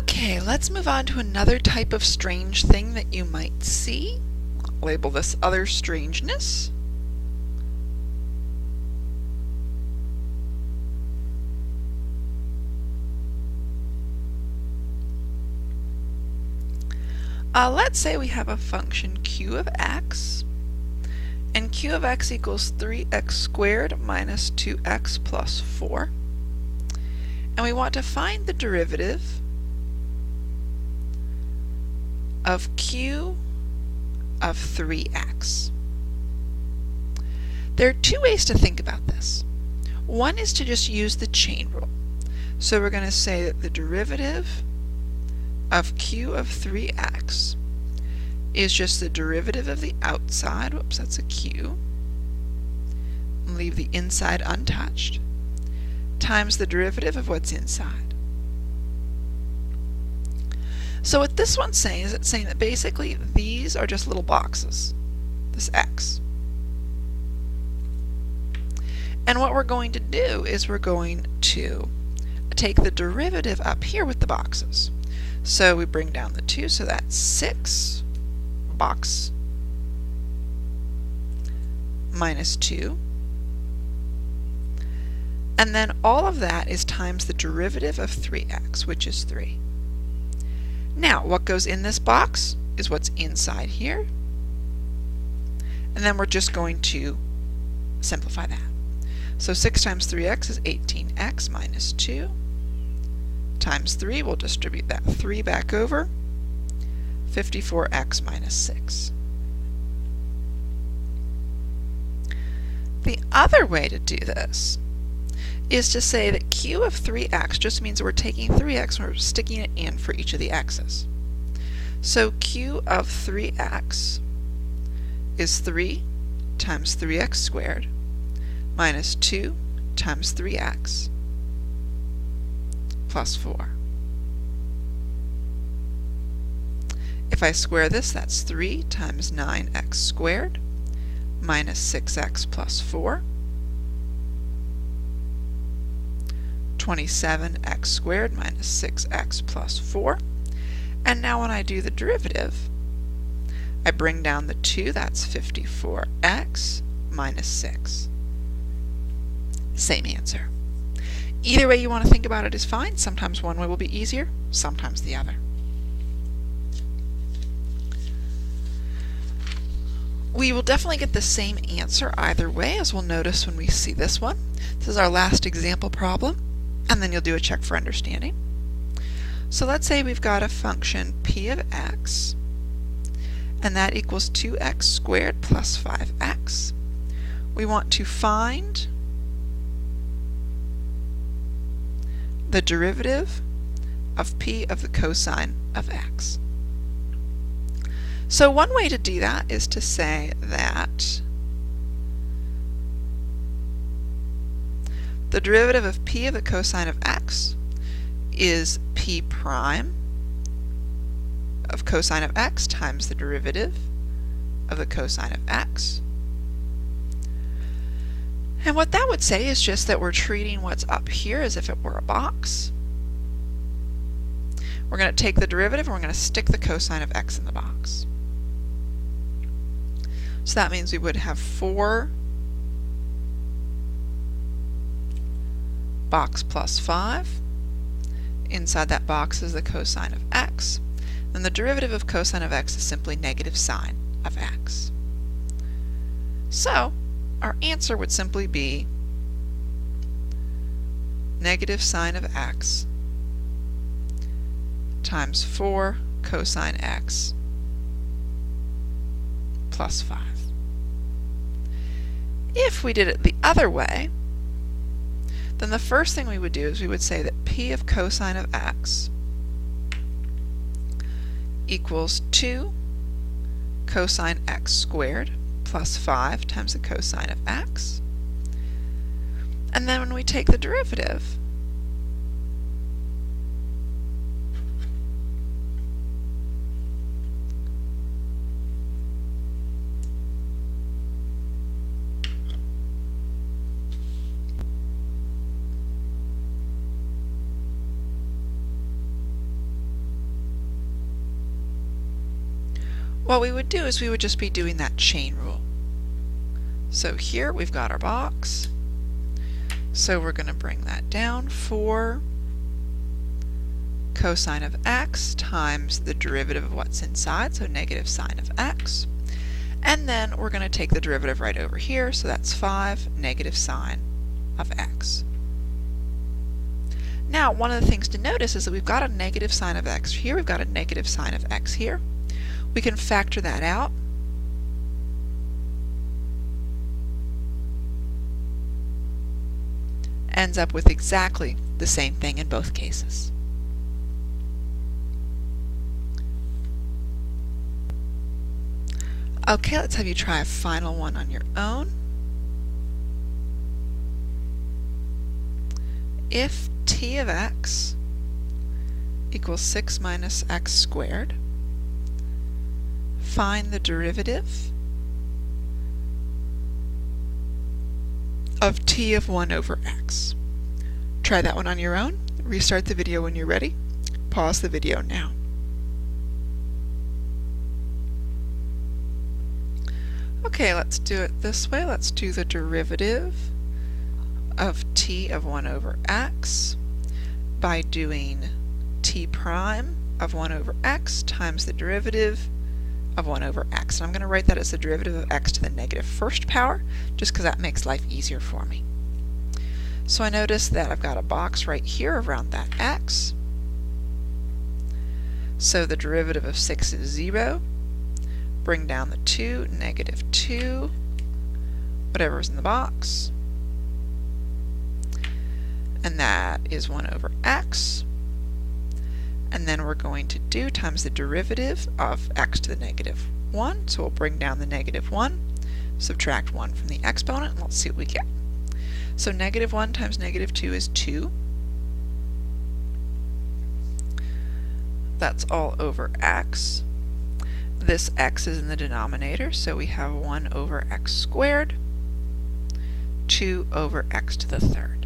Okay, let's move on to another type of strange thing that you might see. I'll label this other strangeness. Let's say we have a function q of x, and q of x equals 3x squared minus 2x plus 4. And we want to find the derivative of q of 3x. There are two ways to think about this. One is to just use the chain rule. So we're going to say that the derivative of q of 3x is just the derivative of the outside, whoops, that's a q, leave the inside untouched, times the derivative of what's inside. So what this one's saying is it's saying that basically these are just little boxes, this x. And what we're going to do is we're going to take the derivative up here with the boxes. So we bring down the 2, so that's 6 box minus 2. And then all of that is times the derivative of 3x, which is 3. Now, what goes in this box is what's inside here. And then we're just going to simplify that. So 6 times 3x is 18x minus 2. Times 3, we'll distribute that 3 back over, 54x minus 6. The other way to do this is to say that q of 3x just means we're taking 3x and we're sticking it in for each of the x's. So q of 3x is 3 times 3x squared minus 2 times 3x plus 4. If I square this, that's 3 times 9x squared minus 6x plus 4. 27x squared minus 6x plus 4. And now when I do the derivative, I bring down the 2, that's 54x minus 6. Same answer. Either way you want to think about it is fine. Sometimes one way will be easier, sometimes the other. We will definitely get the same answer either way, as we'll notice when we see this one. This is our last example problem, and then you'll do a check for understanding. So let's say we've got a function p of x, and that equals 2x squared plus 5x. We want to find the derivative of p of the cosine of x. So one way to do that is to say that the derivative of p of the cosine of x is p prime of cosine of x times the derivative of the cosine of x. And what that would say is just that we're treating what's up here as if it were a box. We're going to take the derivative and we're going to stick the cosine of x in the box. So that means we would have 4 box plus 5. Inside that box is the cosine of x. Then the derivative of cosine of x is simply negative sine of x. So our answer would simply be negative sine of x times 4 cosine x plus 5. If we did it the other way, then the first thing we would do is we would say that p of cosine of x equals 2 cosine x squared plus 5 times the cosine of x. And then when we take the derivative, what we would do is we would just be doing that chain rule. So here we've got our box. So we're going to bring that down. 4 cosine of x times the derivative of what's inside, so negative sine of x. And then we're going to take the derivative right over here, so that's 5 negative sine of x. Now, one of the things to notice is that we've got a negative sine of x here, we've got a negative sine of x here. We can factor that out. Ends up with exactly the same thing in both cases. Okay, let's have you try a final one on your own. If t of x equals 6 minus x squared, find the derivative of t of 1 over x. Try that one on your own. Restart the video when you're ready. Pause the video now. Okay, let's do it this way. Let's do the derivative of t of 1 over x by doing t prime of 1 over x times the derivative of 1 over x. And I'm going to write that as the derivative of x to the negative first power, just because that makes life easier for me. So I notice that I've got a box right here around that x. So the derivative of 6 is 0. Bring down the 2, negative 2, whatever's in the box. And that is 1 over x. And then we're going to do times the derivative of x to the negative 1. So we'll bring down the negative 1, subtract 1 from the exponent, and let's see what we get. So negative 1 times negative 2 is 2. That's all over x. This x is in the denominator, so we have 1 over x squared, 2 over x to the third.